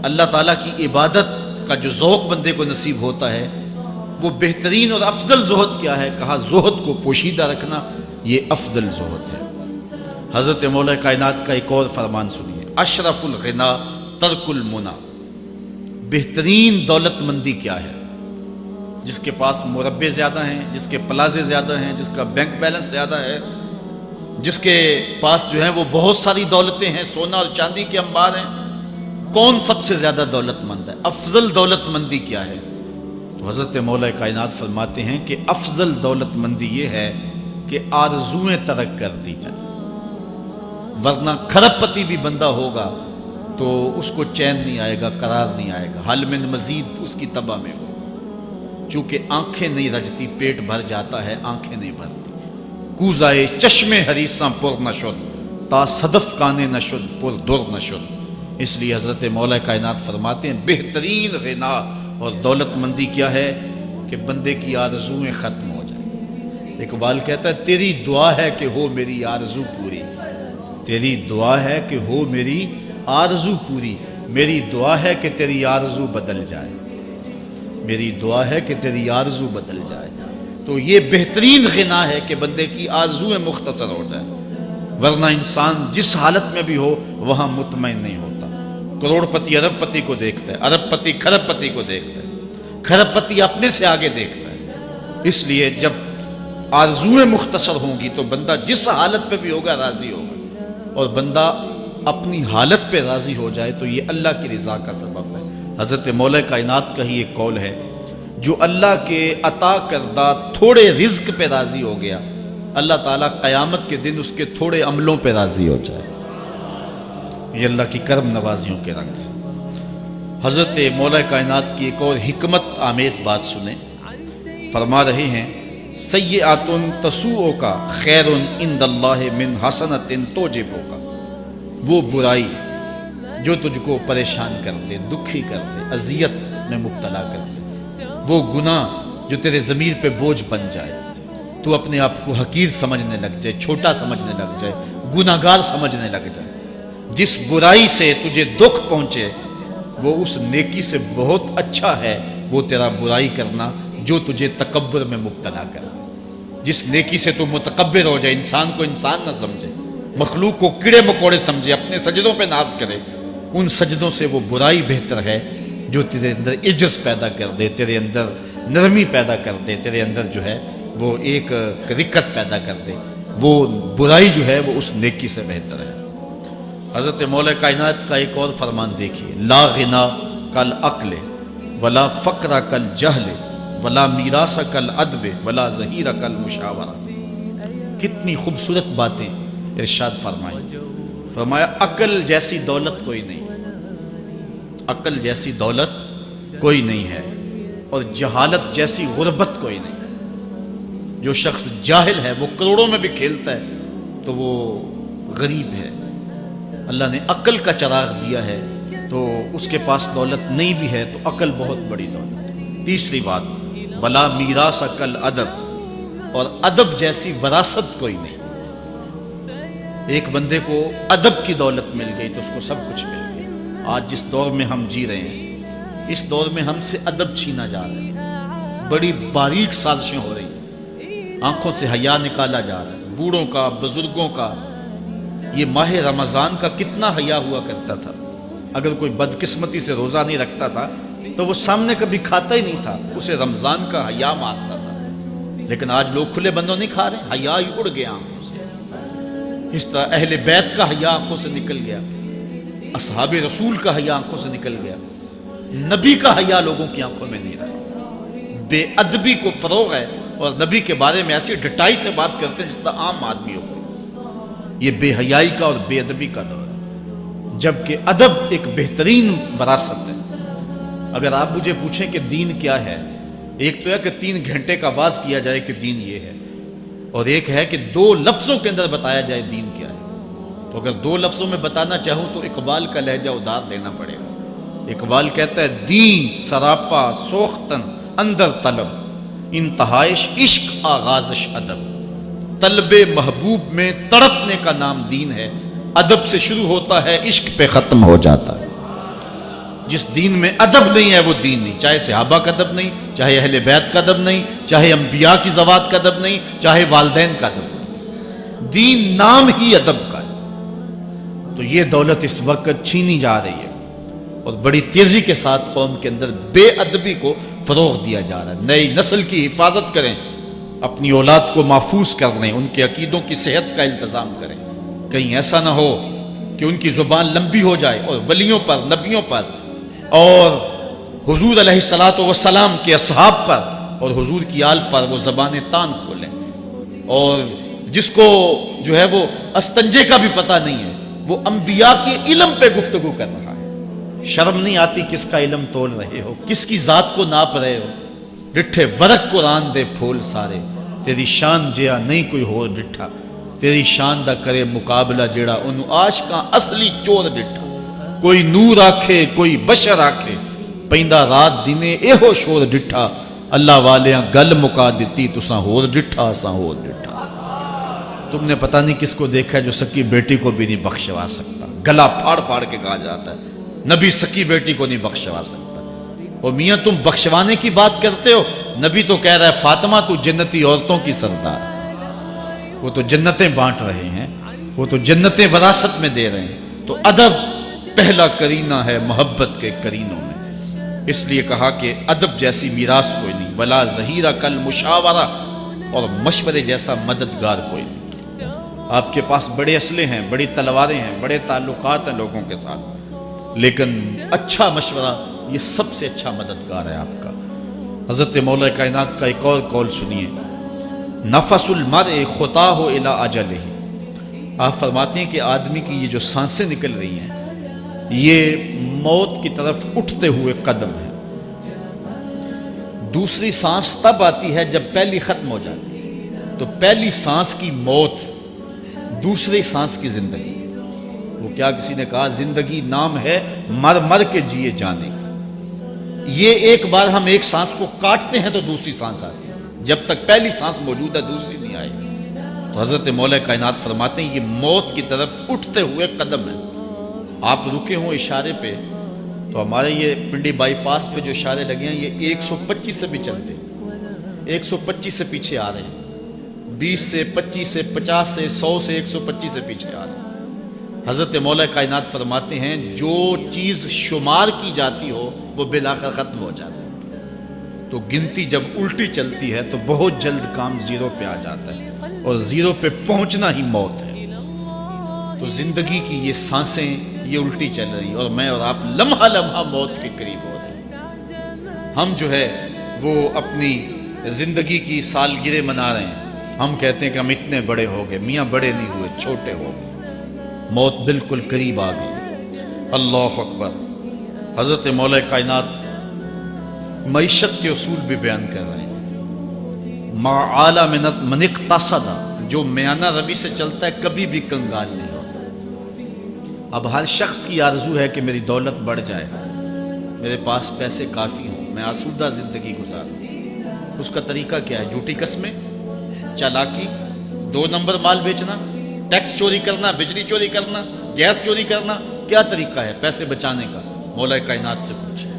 اللہ تعالیٰ کی عبادت کا جو ذوق بندے کو نصیب ہوتا ہے، وہ بہترین اور افضل زہد کیا ہے؟ کہا زہد کو پوشیدہ رکھنا، یہ افضل زہد ہے۔ حضرت مولا کائنات کا ایک اور فرمان سنیے، اشرف الغنا ترک المنا، بہترین دولت مندی کیا ہے؟ جس کے پاس مربے زیادہ ہیں، جس کے پلازے زیادہ ہیں، جس کا بینک بیلنس زیادہ ہے، جس کے پاس جو ہے وہ بہت ساری دولتیں ہیں، سونا اور چاندی کے انبار ہیں، کون سب سے زیادہ دولت مند ہے؟ افضل دولت مندی کیا ہے؟ تو حضرت مولا کائنات فرماتے ہیں کہ افضل دولت مندی یہ ہے کہ آرزویں ترک کر دی جائیں، ورنہ کھرب پتی بھی بندہ ہوگا تو اس کو چین نہیں آئے گا، قرار نہیں آئے گا، حل من مزید اس کی تباہ میں ہو۔ چونکہ آنکھیں نہیں رجتی، پیٹ بھر جاتا ہے، آنکھیں نہیں بھرتی۔ کوزائے چشم حریصاں پر نشد، تا صدف کانے نشد پر در نشد۔ اس لیے حضرت مولا کائنات فرماتے ہیں بہترین غنا اور دولت مندی کیا ہے؟ کہ بندے کی آرزویں ختم ہو جائیں۔ اقبال کہتا ہے تیری دعا ہے کہ ہو میری آرزو پوری، تیری دعا ہے کہ ہو میری آرزو پوری، میری دعا ہے کہ تیری آرزو بدل جائے، میری دعا ہے کہ تیری آرزو بدل جائے۔ تو یہ بہترین غنا ہے کہ بندے کی آرزویں مختصر ہو جائے، ورنہ انسان جس حالت میں بھی ہو وہاں مطمئن نہیں ہوتا۔ کروڑ پتی ارب پتی کو دیکھتا ہے، ارب پتی کھرب پتی کو دیکھتا ہے، کھرب پتی اپنے سے آگے دیکھتا ہے۔ اس لیے جب آرزویں مختصر ہوں گی تو بندہ جس حالت پہ بھی ہوگا راضی ہوگا، اور بندہ اپنی حالت پہ راضی ہو جائے تو یہ اللہ کی رضا کا سبب ہے۔ حضرت مولا کائنات کا ہی ایک قول ہے، جو اللہ کے عطا کردہ تھوڑے رزق پہ راضی ہو گیا، اللہ تعالیٰ قیامت کے دن اس کے تھوڑے عملوں پہ راضی ہو جائے۔ یہ اللہ کی کرم نوازیوں کے رنگ ہے۔ حضرت مولا کائنات کی ایک اور حکمت آمیز بات سنیں، فرما رہے ہیں سیئات تسوء کا خیر عند اللہ من حسنۃ توجب کا، وہ برائی جو تجھ کو پریشان کرتے، دکھی کرتے، اذیت میں مبتلا کرتے، وہ گناہ جو تیرے ضمیر پہ بوجھ بن جائے، تو اپنے آپ کو حقیر سمجھنے لگ جائے، چھوٹا سمجھنے لگ جائے، گناہگار سمجھنے لگ جائے، جس برائی سے تجھے دکھ پہنچے وہ اس نیکی سے بہت اچھا ہے وہ تیرا برائی کرنا جو تجھے تکبر میں مبتلا کر دے۔ جس نیکی سے تو متکبر ہو جائے، انسان کو انسان نہ سمجھے، مخلوق کو کیڑے مکوڑے سمجھے، اپنے سجدوں پہ ناز کرے، ان سجدوں سے وہ برائی بہتر ہے جو تیرے اندر عجز پیدا کر دے، تیرے اندر نرمی پیدا کر دے، تیرے اندر جو ہے وہ ایک رکت پیدا کر دے۔ وہ برائی جو ہے وہ اس نیکی سے بہتر ہے۔ حضرت مولا کائنات کا ایک اور فرمان دیکھیے، لا غنا کل عقل ولا فقر کل جہل ولا میراث کل ادب ولا ظہیر کل مشاورہ۔ کتنی خوبصورت باتیں ارشاد فرمائی۔ فرمایا عقل جیسی دولت کوئی نہیں، عقل جیسی دولت کوئی نہیں ہے، اور جہالت جیسی غربت کوئی نہیں۔ جو شخص جاہل ہے وہ کروڑوں میں بھی کھیلتا ہے تو وہ غریب ہے۔ اللہ نے عقل کا چراغ دیا ہے تو اس کے پاس دولت نہیں بھی ہے تو عقل بہت بڑی دولت ہے۔ تیسری بات، ولا میراث کل ادب، اور ادب جیسی وراثت کوئی نہیں۔ ایک بندے کو ادب کی دولت مل گئی تو اس کو سب کچھ مل گیا۔ آج جس دور میں ہم جی رہے ہیں، اس دور میں ہم سے ادب چھینا جا رہا ہے، بڑی باریک سازشیں ہو رہی ہیں، آنکھوں سے حیا نکالا جا رہا ہے، بوڑھوں کا، بزرگوں کا۔ یہ ماہ رمضان کا کتنا حیا ہوا کرتا تھا، اگر کوئی بدقسمتی سے روزہ نہیں رکھتا تھا تو وہ سامنے کبھی کھاتا ہی نہیں تھا، اسے رمضان کا حیا مارتا تھا۔ لیکن آج لوگ کھلے بندوں نہیں کھا رہے، حیا ہی اڑ گیا آنکھوں سے۔ اس طرح اہل بیت کا حیا آنکھوں سے نکل گیا، اصحاب رسول کا حیا آنکھوں سے نکل گیا، نبی کا حیا لوگوں کی آنکھوں میں نہیں رہا۔ بے ادبی کو فروغ ہے، اور نبی کے بارے میں ایسی ڈٹائی سے بات کرتے ہیں جس طرح عام آدمی ہو۔ یہ بے حیائی کا اور بے ادبی کا دور ہے، جبکہ ادب ایک بہترین وراثت ہے۔ اگر آپ مجھے پوچھیں کہ دین کیا ہے، ایک تو ہے کہ 3 گھنٹے کا واز کیا جائے کہ دین یہ ہے، اور ایک ہے کہ 2 لفظوں کے اندر بتایا جائے دین کیا ہے۔ تو اگر 2 لفظوں میں بتانا چاہوں تو اقبال کا لہجہ ادار لینا پڑے گا۔ اقبال کہتا ہے، دین سراپا سوختن اندر طلب، انتہائش عشق آغازش ادب۔ طلب محبوب میں تڑپنے کا نام دین ہے، ادب سے شروع ہوتا ہے، عشق پہ ختم ہو جاتا ہے۔ جس دین میں ادب نہیں ہے وہ دین نہیں، چاہے صحابہ کا ادب نہیں، چاہے اہل بیت کا ادب نہیں، چاہے انبیاء کی ذوات کا ادب نہیں، چاہے والدین کا ادب نہیں، دین نام ہی ادب کا ہے۔ تو یہ دولت اس وقت چھینی جا رہی ہے، اور بڑی تیزی کے ساتھ قوم کے اندر بے ادبی کو فروغ دیا جا رہا ہے۔ نئی نسل کی حفاظت کریں، اپنی اولاد کو محفوظ کر لیں، ان کے عقیدوں کی صحت کا التزام کریں، کہیں ایسا نہ ہو کہ ان کی زبان لمبی ہو جائے اور ولیوں پر، نبیوں پر، اور حضور علیہ الصلوۃ والسلام کے اصحاب پر اور حضور کی آل پر وہ زبانیں تان کھولیں۔ اور جس کو جو ہے وہ استنجے کا بھی پتہ نہیں ہے، وہ انبیاء کے علم پہ گفتگو کر رہا ہے۔ شرم نہیں آتی کس کا علم تول رہے ہو، کس کی ذات کو ناپ رہے ہو۔ ڈٹھے ورق قرآن دے پھول سارے، تیری شان جیا نہیں کوئی ہو ڈٹھا، تیری شان دا کرے مقابلہ جیڑا انہوں عاشقاں اصلی چور ڈٹھا۔ کوئی نور آکھے کوئی بشر آکھے، پیندہ رات دینے ایہو شور ڈٹھا، اللہ والیاں گل مکا دیتی تساں ہور ڈٹھا اساں ہور ڈٹھا۔ تم نے پتہ نہیں کس کو دیکھا ہے جو سکی بیٹی کو بھی نہیں بخشوا سکتا، گلا پھاڑ پھاڑ کے کہا جاتا ہے نبی سکی بیٹی کو نہیں بخشوا سکتا۔ اور میاں تم بخشوانے کی بات کرتے ہو، نبی تو کہہ رہا ہے فاطمہ تو جنتی عورتوں کی سردار، وہ تو جنتیں بانٹ رہے ہیں، وہ تو جنتیں وراثت میں دے رہے ہیں۔ تو ادب پہلا کرینہ ہے محبت کے کرینوں میں، اس لیے کہا کہ ادب جیسی میراث کوئی نہیں، ولا ظہیرہ کل مشاورہ، اور مشورے جیسا مددگار کوئی نہیں۔ آپ کے پاس بڑے اسلحے ہیں، بڑی تلواریں ہیں، بڑے تعلقات ہیں لوگوں کے ساتھ، لیکن اچھا مشورہ یہ سب سے اچھا مددگار ہے آپ کا۔ حضرت مولا کائنات کا ایک اور قول سنیے، نفس المرء خطاہ الی اجلہ۔ آپ فرماتے ہیں کہ آدمی کی یہ جو سانسیں نکل رہی ہیں یہ موت کی طرف اٹھتے ہوئے قدم ہے۔ دوسری سانس تب آتی ہے جب پہلی ختم ہو جاتی ہے، تو پہلی سانس کی موت، دوسری سانس کی زندگی۔ وہ کیا کسی نے کہا زندگی نام ہے مر مر کے جیے جانے کا۔ یہ ایک بار ہم ایک سانس کو کاٹتے ہیں تو دوسری سانس آتی ہے، جب تک پہلی سانس موجود ہے دوسری نہیں آئی۔ تو حضرت مولا کائنات فرماتے ہیں یہ موت کی طرف اٹھتے ہوئے قدم ہے۔ آپ رکے ہوں اشارے پہ تو ہمارے یہ پنڈی بائی پاس پہ جو اشارے لگے ہیں یہ 125 سے بھی چلتے ہیں، 125 سے پیچھے آ رہے ہیں، 20 سے 25 سے 50 سے 100 سے 125 سے پیچھے آ رہے ہیں۔ حضرت مولا کائنات فرماتے ہیں جو چیز شمار کی جاتی ہو وہ بالآخر ختم ہو جاتی ہے، تو گنتی جب الٹی چلتی ہے تو بہت جلد کام زیرو پہ آ جاتا ہے، اور زیرو پہ پہنچنا ہی موت ہے۔ تو زندگی کی یہ سانسیں یہ الٹی چل رہی، اور میں اور آپ لمحہ لمحہ موت کے قریب ہو رہے ہیں۔ ہم جو ہے وہ اپنی زندگی کی سالگرہ منا رہے ہیں، ہم کہتے ہیں کہ ہم اتنے بڑے ہو گئے، میاں بڑے نہیں ہوئے، چھوٹے ہو گئے، موت بالکل قریب آ گئی۔ اللہ اکبر۔ حضرت مولا کائنات معیشت کے اصول بھی بیان کر رہے ہیں۔ ما اعلی من اقتصد، جو میانہ روی سے چلتا ہے کبھی بھی کنگال نہیں ہوتا۔ اب ہر شخص کی آرزو ہے کہ میری دولت بڑھ جائے، میرے پاس پیسے کافی ہوں، میں آسودہ زندگی گزاروں۔ اس کا طریقہ کیا ہے؟ جھوٹی قسمیں، چالاکی، 2 نمبر مال بیچنا، ٹیکس چوری کرنا، بجلی چوری کرنا، گیس چوری کرنا۔ کیا طریقہ ہے پیسے بچانے کا؟ مولا کائنات سے پوچھیں،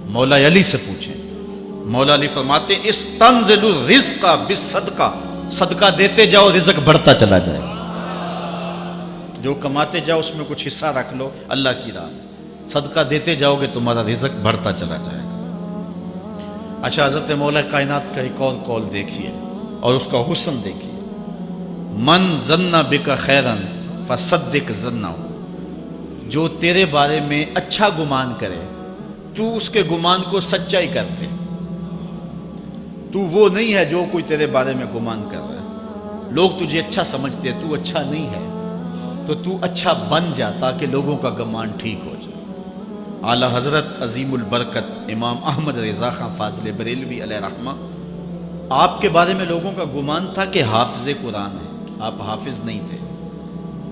مولا علی سے پوچھیں۔ مولا علی فرماتے ہیں استنزل الرزق بالصدقہ، صدقہ دیتے جاؤ رزق بڑھتا چلا جائے گا۔ جو کماتے جاؤ اس میں کچھ حصہ رکھ لو اللہ کی راہ میں، صدقہ دیتے جاؤ گے تمہارا رزق بڑھتا چلا جائے گا۔ اچھا، حضرت مولا کائنات کا ایک اور قول دیکھیے اور اس کا حسن دیکھیے۔ من ظن بک خیرا فصدق ظنہ، جو تیرے بارے میں اچھا گمان کرے تو اس کے گمان کو سچائی کر دے۔ تو وہ نہیں ہے جو کوئی تیرے بارے میں گمان کر رہا ہے، لوگ تجھے اچھا سمجھتے ہیں، تو اچھا نہیں ہے، تو اچھا بن جا تاکہ لوگوں کا گمان ٹھیک ہو جائے۔ اعلیٰ حضرت عظیم البرکت امام احمد رضا خان فاضل بریلوی علیہ رحمہ، آپ کے بارے میں لوگوں کا گمان تھا کہ حافظ قرآن ہے، آپ حافظ نہیں تھے،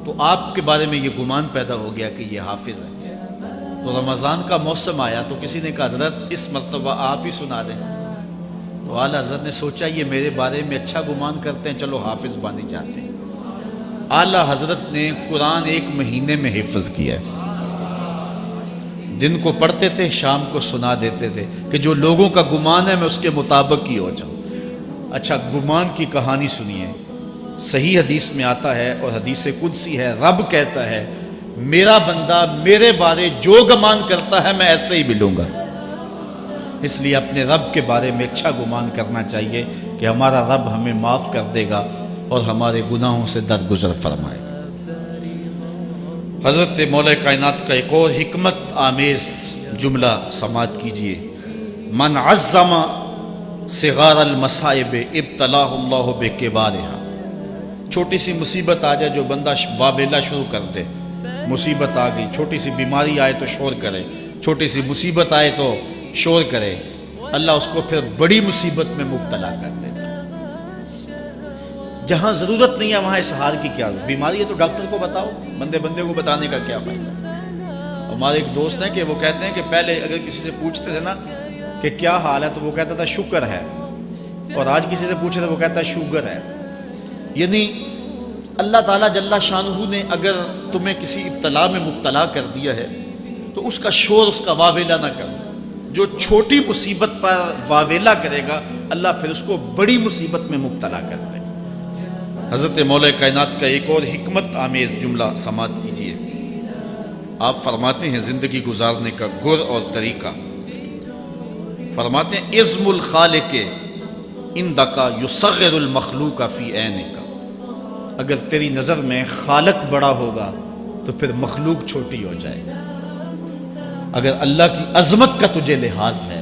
تو آپ کے بارے میں یہ گمان پیدا ہو گیا کہ یہ حافظ ہے۔ تو رمضان کا موسم آیا تو کسی نے کہا حضرت اس مرتبہ آپ ہی سنا دیں، تو اعلیٰ حضرت نے سوچا یہ میرے بارے میں اچھا گمان کرتے ہیں، چلو حافظ بنے جاتے ہیں۔ اعلیٰ حضرت نے قرآن 1 مہینے میں حفظ کیا ہے، دن کو پڑھتے تھے، شام کو سنا دیتے تھے کہ جو لوگوں کا گمان ہے میں اس کے مطابق ہی ہو جاؤں۔ اچھا، گمان کی کہانی سنیے، صحیح حدیث میں آتا ہے اور حدیث قدسی ہے، رب کہتا ہے میرا بندہ میرے بارے جو گمان کرتا ہے میں ایسے ہی ملوں گا۔ اس لیے اپنے رب کے بارے میں اچھا گمان کرنا چاہیے کہ ہمارا رب ہمیں معاف کر دے گا اور ہمارے گناہوں سے درگزر فرمائے گا۔ حضرت مولا کائنات کا ایک اور حکمت آمیز جملہ سماعت کیجئے۔ من عظم صغار المصائب ابتلاہ اللہ بکبارہا، چھوٹی سی مصیبت آ جائے جو بندہ واویلا شروع کر دے، مصیبت آ گئی، چھوٹی سی بیماری آئے تو شور کرے، چھوٹی سی مصیبت آئے تو شور کرے، اللہ اس کو پھر بڑی مصیبت میں مبتلا کر دیتا۔ جہاں ضرورت نہیں ہے وہاں اظہار کی کیا ضرورت؟ بیماری ہے تو ڈاکٹر کو بتاؤ، بندے کو بتانے کا کیا فائدہ؟ ہمارے ایک دوست ہیں کہ وہ کہتے ہیں کہ پہلے اگر کسی سے پوچھتے تھے نا کہ کیا حال ہے تو وہ کہتا تھا شکر ہے، اور آج کسی سے پوچھے تو وہ کہتا ہے شوگر ہے۔ یعنی اللہ تعالیٰ جل شانہ نے اگر تمہیں کسی ابتلا میں مبتلا کر دیا ہے تو اس کا شور، اس کا واویلا نہ کرو۔ جو چھوٹی مصیبت پر واویلا کرے گا اللہ پھر اس کو بڑی مصیبت میں مبتلا کر دے گا۔ حضرت مولا کائنات کا ایک اور حکمت آمیز جملہ سماعت کیجیے۔ آپ فرماتے ہیں زندگی گزارنے کا گر اور طریقہ، فرماتے ہیں عظم الخالق عندک یصغر المخلوق فی عینک، اگر تیری نظر میں خالق بڑا ہوگا تو پھر مخلوق چھوٹی ہو جائے گی۔ اگر اللہ کی عظمت کا تجھے لحاظ ہے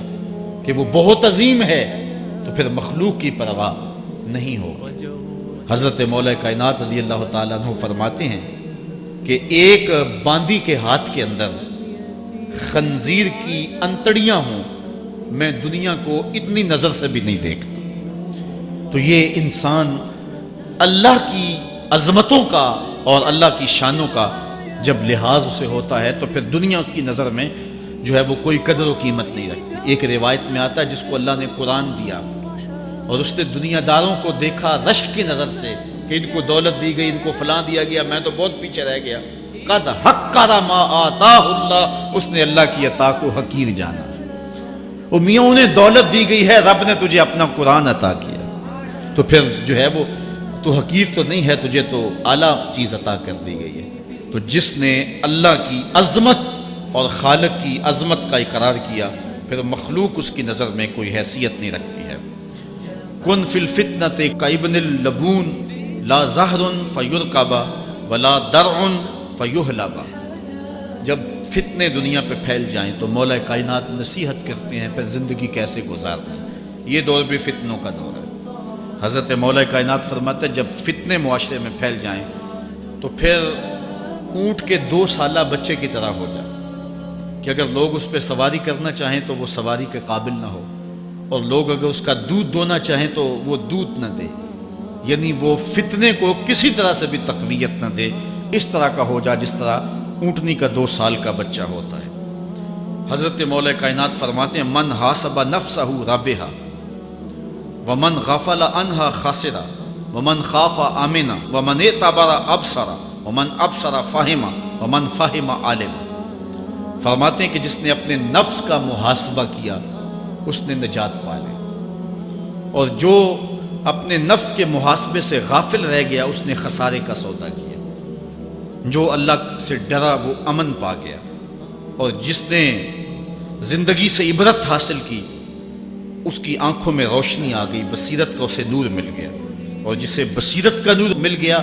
کہ وہ بہت عظیم ہے تو پھر مخلوق کی پرواہ نہیں ہوگی۔ حضرت مولا کائنات رضی اللہ تعالیٰ عنہ فرماتے ہیں کہ ایک باندی کے ہاتھ کے اندر خنزیر کی انتڑیاں ہوں، میں دنیا کو اتنی نظر سے بھی نہیں دیکھتا۔ تو یہ انسان اللہ کی عظمتوں کا اور اللہ کی شانوں کا جب لحاظ اسے ہوتا ہے تو پھر دنیا اس کی نظر میں جو ہے وہ کوئی قدر و قیمت نہیں رکھتی۔ ایک روایت میں آتا ہے جس کو اللہ نے قرآن دیا اور اس نے دنیا داروں کو دیکھا رشک کی نظر سے کہ ان کو دولت دی گئی، ان کو فلاں دیا گیا، میں تو بہت پیچھے رہ گیا۔ قد حقر ما آتاہ اللہ، اس نے اللہ کی عطا کو حقیر جانا۔ وہ میاں انہیں دولت دی گئی ہے، رب نے تجھے اپنا قرآن عطا کیا، تو پھر جو ہے وہ تو حقیر تو نہیں ہے، تجھے تو اعلیٰ چیز عطا کر دی گئی ہے۔ تو جس نے اللہ کی عظمت اور خالق کی عظمت کا اقرار کیا پھر مخلوق اس کی نظر میں کوئی حیثیت نہیں رکھتی ہے۔ کن فی الفتنۃ کابن اللبون لا زہر فیرکب ولا درع فیحلب، جب فتنے دنیا پہ پھیل جائیں تو مولا کائنات نصیحت کرتے ہیں پھر زندگی کیسے گزارنی۔ یہ دور بھی فتنوں کا دور ہے۔ حضرت مولا کائنات فرماتے ہیں جب فتنے معاشرے میں پھیل جائیں تو پھر اونٹ کے 2 سالہ بچے کی طرح ہو جائے کہ اگر لوگ اس پہ سواری کرنا چاہیں تو وہ سواری کے قابل نہ ہو، اور لوگ اگر اس کا دودھ دونا چاہیں تو وہ دودھ نہ دے، یعنی وہ فتنے کو کسی طرح سے بھی تقویت نہ دے، اس طرح کا ہو جائے جس طرح اونٹنی کا 2 سال کا بچہ ہوتا ہے۔ حضرت مولا کائنات فرماتے ہیں من حاسب نفسہ رابحہ ومن غفل عنہا خاسرہ ومن خاف آمنہ ومن اعتبر ابصر ومن ابصر فہم ومن فہم عالم۔ فرماتے ہیں کہ جس نے اپنے نفس کا محاسبہ کیا اس نے نجات پا لی، اور جو اپنے نفس کے محاسبے سے غافل رہ گیا اس نے خسارے کا سودا کیا۔ جو اللہ سے ڈرا وہ امن پا گیا، اور جس نے زندگی سے عبرت حاصل کی اس کی آنکھوں میں روشنی آ گئی، بصیرت کا اسے نور مل گیا، اور جسے بصیرت کا نور مل گیا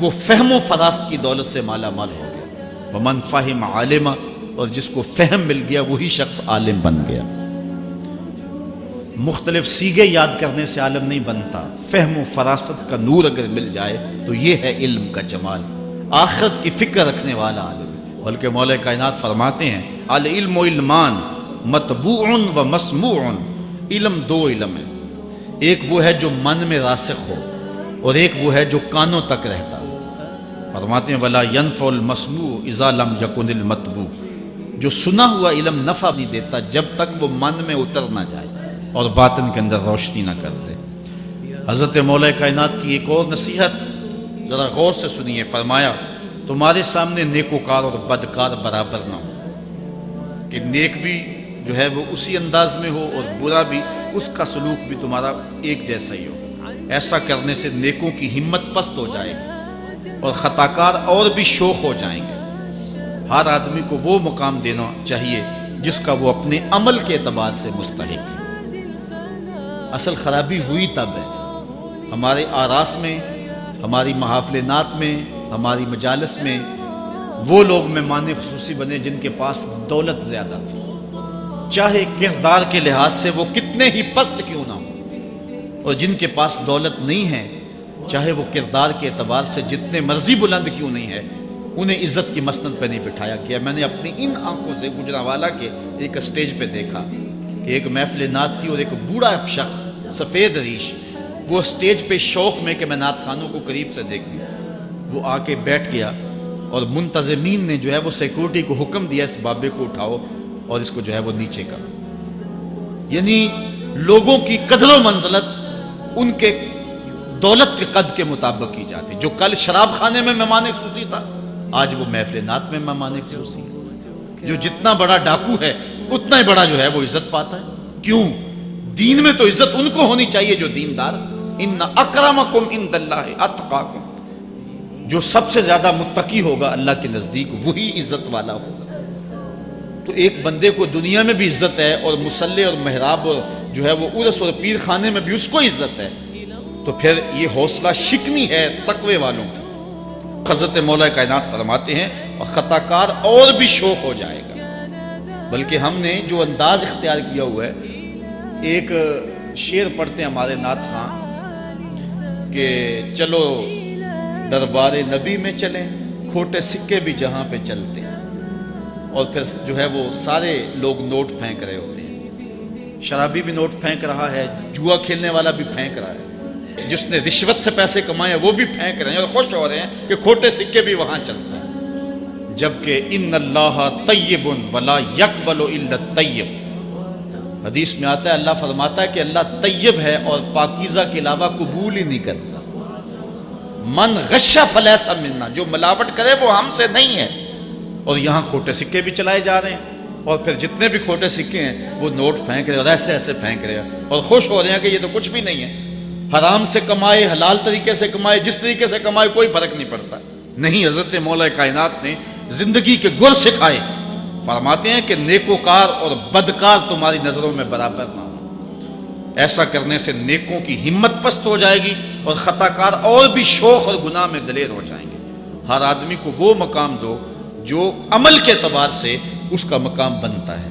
وہ فہم و فراست کی دولت سے مالا مال ہو گیا۔ ومن فہم عالمہ، اور جس کو فہم مل گیا وہی شخص عالم بن گیا۔ مختلف سیغے یاد کرنے سے عالم نہیں بنتا، فہم و فراست کا نور اگر مل جائے تو یہ ہے علم کا جمال۔ آخرت کی فکر رکھنے والا عالم ہے، بلکہ مولا کائنات فرماتے ہیں العلم علمان مطبوع و مسموع۔ علم 2 علم ہے، ایک وہ ہے جو من میں راسخ ہو، اور ایک وہ ہے جو کانوں تک رہتا۔ فرماتے ہیں ولا ينفع المسموع اذا لم يكن المتبوع۔ جو سنا ہوا علم نفع نہیں دیتا جب تک وہ من میں اتر نہ جائے اور باطن کے اندر روشنی نہ کر دے۔ حضرت مولا کائنات کی ایک اور نصیحت ذرا غور سے سنیے۔ فرمایا تمہارے سامنے نیکوکار اور بدکار برابر نہ ہو، کہ نیک بھی جو ہے وہ اسی انداز میں ہو اور برا بھی، اس کا سلوک بھی تمہارا ایک جیسا ہی ہو۔ ایسا کرنے سے نیکوں کی ہمت پست ہو جائے گی اور خطاکار اور بھی شوخ ہو جائیں گے۔ ہر آدمی کو وہ مقام دینا چاہیے جس کا وہ اپنے عمل کے اعتبار سے مستحق ہے۔ اصل خرابی ہوئی تب ہے ہمارے آراس میں، ہماری محافل نعت میں، ہماری مجالس میں وہ لوگ مہمان خصوصی بنے جن کے پاس دولت زیادہ تھی، چاہے کردار کے لحاظ سے وہ کتنے ہی پست کیوں نہ ہو، اور جن کے پاس دولت نہیں ہے چاہے وہ کردار کے اعتبار سے جتنے مرضی بلند کیوں نہیں ہے، انہیں عزت کی مسند پہ نہیں بٹھایا گیا۔ میں نے اپنی ان آنکھوں سے گجرانوالہ کے ایک اسٹیج پہ دیکھا کہ ایک محفل نعت تھی اور ایک بوڑھا شخص سفید ریش، وہ اسٹیج پہ شوق میں کہ میں نعت خانوں کو قریب سے دیکھوں، وہ آ کے بیٹھ گیا، اور منتظمین نے جو ہے وہ سیکورٹی کو حکم دیا اس بابے کو اٹھاؤ اور اس کو جو ہے وہ نیچے کرو۔ یعنی لوگوں کی قدر و منزلت ان کے دولت کے قد کے مطابق کی جاتی۔ جو کل شراب خانے میں مہمان خصوصی تھا آج وہ محفل نعت میں مہمان خصوصی ہے۔ جو جتنا بڑا ڈاکو ہے اتنا ہی بڑا جو ہے وہ عزت پاتا ہے۔ کیوں؟ دین میں تو عزت ان کو ہونی چاہیے جو دیندار۔ ان اکرمکم عند اللہ اتقاکم، جو سب سے زیادہ متقی ہوگا اللہ کے نزدیک وہی عزت والا ہوگا۔ تو ایک بندے کو دنیا میں بھی عزت ہے اور مصلی اور محراب اور جو ہے وہ عرس اور پیر خانے میں بھی اس کو عزت ہے، تو پھر یہ حوصلہ شکنی ہے تقوی والوں کی۔ حضرت مولا کائنات فرماتے ہیں اور خطا کار اور بھی شوق ہو جائے گا۔ بلکہ ہم نے جو انداز اختیار کیا ہوا ہے، ایک شعر پڑھتے ہیں ہمارے نعت خان کہ چلو دربار نبی میں چلیں، کھوٹے سکے بھی جہاں پہ چلتے ہیں، اور پھر جو ہے وہ سارے لوگ نوٹ پھینک رہے ہوتے ہیں۔ شرابی بھی نوٹ پھینک رہا ہے، جوا کھیلنے والا بھی پھینک رہا ہے، جس نے رشوت سے پیسے کمائے وہ بھی پھینک رہے ہیں اور خوش ہو رہے ہیں کہ کھوٹے سکے بھی وہاں چلتے ہیں۔ جبکہ ان اللہ طیب ولا یقبل الا الطیب، حدیث میں آتا ہے اللہ فرماتا ہے کہ اللہ طیب ہے اور پاکیزہ کے علاوہ قبول ہی نہیں کرتا۔ من غش فلیس منا، جو ملاوٹ کرے وہ ہم سے نہیں ہے۔ اور یہاں کھوٹے سکے بھی چلائے جا رہے ہیں، اور پھر جتنے بھی کھوٹے سکے ہیں وہ نوٹ پھینک رہے اور ایسے ایسے پھینک رہے ہیں اور خوش ہو رہے ہیں کہ یہ تو کچھ بھی نہیں ہے۔ حرام سے کمائے، حلال طریقے سے کمائے، جس طریقے سے کمائے کوئی فرق نہیں پڑتا۔ نہیں، حضرت مولا کائنات نے زندگی کے گر سکھائے۔ فرماتے ہیں کہ نیکوکار اور بدکار تمہاری نظروں میں برابر نہ ہو۔ ایسا کرنے سے نیکوں کی ہمت پست ہو جائے گی اور خطا کار اور بھی شوق اور گناہ میں دلیر ہو جائیں گے۔ ہر آدمی کو وہ مقام دو جو عمل کے اعتبار سے اس کا مقام بنتا ہے۔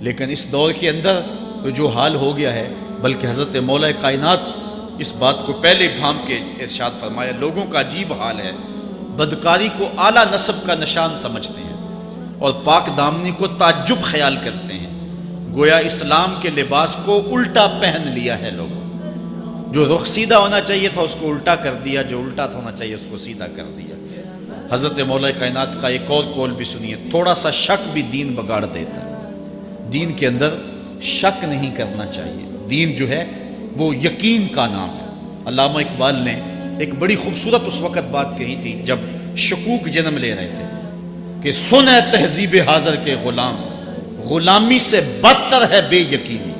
لیکن اس دور کے اندر تو جو حال ہو گیا ہے، بلکہ حضرت مولا کائنات اس بات کو پہلے بھام کے ارشاد فرمایا، لوگوں کا عجیب حال ہے، بدکاری کو اعلیٰ نسب کا نشان سمجھتے ہیں اور پاک دامنی کو تعجب خیال کرتے ہیں، گویا اسلام کے لباس کو الٹا پہن لیا ہے لوگوں۔ جو رخ سیدھا ہونا چاہیے تھا اس کو الٹا کر دیا، جو الٹا ہونا چاہیے اس کو سیدھا کر دیا۔ حضرت مولا کائنات کا ایک اور قول بھی سنیے، تھوڑا سا شک بھی دین بگاڑ دیتا ہے۔ دین کے اندر شک نہیں کرنا چاہیے، دین جو ہے وہ یقین کا نام ہے۔ علامہ اقبال نے ایک بڑی خوبصورت اس وقت بات کہی تھی جب شکوک جنم لے رہے تھے کہ سن اے تہذیب حاضر کے غلام، غلامی سے بدتر ہے بے یقینی،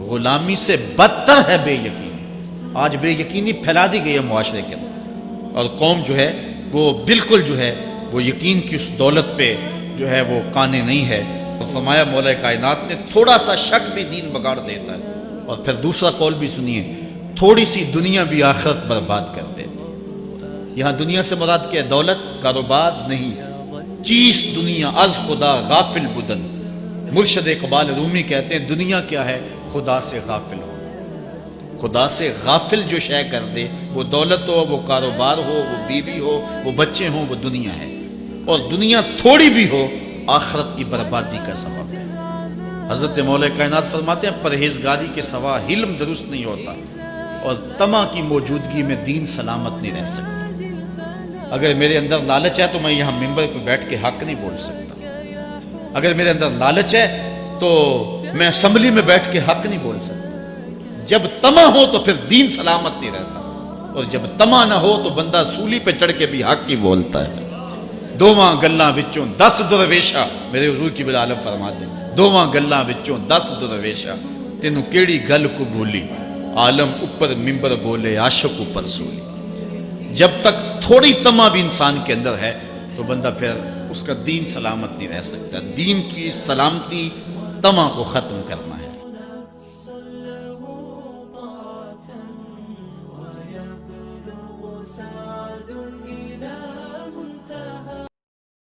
غلامی سے بدتر ہے بے یقینی۔ آج بے یقینی پھیلا دی گئی ہے معاشرے کے اندر، اور قوم جو ہے وہ بالکل جو ہے وہ یقین کی اس دولت پہ جو ہے وہ قانے نہیں ہے۔ اور فرمایا مولا کائنات نے تھوڑا سا شک بھی دین بگاڑ دیتا ہے۔ اور پھر دوسرا قول بھی سنیے، تھوڑی سی دنیا بھی آخرت برباد کر دیتی۔ یہاں دنیا سے مراد کیا ہے؟ دولت، کاروبار نہیں، چیز دنیا از خدا غافل بدن۔ مرشد اقبال رومی کہتے ہیں دنیا کیا ہے؟ خدا سے غافل ہو۔ خدا سے غافل جو شے کر دے، وہ دولت ہو، وہ کاروبار ہو، وہ بیوی ہو، وہ بچے ہوں، وہ دنیا ہے۔ اور دنیا تھوڑی بھی ہو آخرت کی بربادی کا سبب ہے۔ حضرت مولا کائنات فرماتے ہیں پرہیزگاری کے سوا علم درست نہیں ہوتا، اور طمع کی موجودگی میں دین سلامت نہیں رہ سکتا۔ اگر میرے اندر لالچ ہے تو میں یہاں ممبر پہ بیٹھ کے حق نہیں بول سکتا۔ اگر میرے اندر لالچ ہے تو میں اسمبلی میں بیٹھ کے حق نہیں بول سکتا۔ جب طمع ہو تو پھر دین سلامت نہیں رہتا، اور جب طمع نہ ہو تو بندہ سولی پہ چڑھ کے بھی حق ہی بولتا ہے۔ دوواں گلاں وچوں 10 درویشا، میرے حضور کی عالم فرماتے ہیں دوواں گلاں وچوں 10 درویشا، تینوں کیڑی گل قبولی، عالم اوپر ممبر بولے عاشق اوپر سولی۔ جب تک تھوڑی طمع بھی انسان کے اندر ہے تو بندہ پھر اس کا دین سلامت نہیں رہ سکتا۔ دین کی سلامتی طمع کو ختم کرنا ہے۔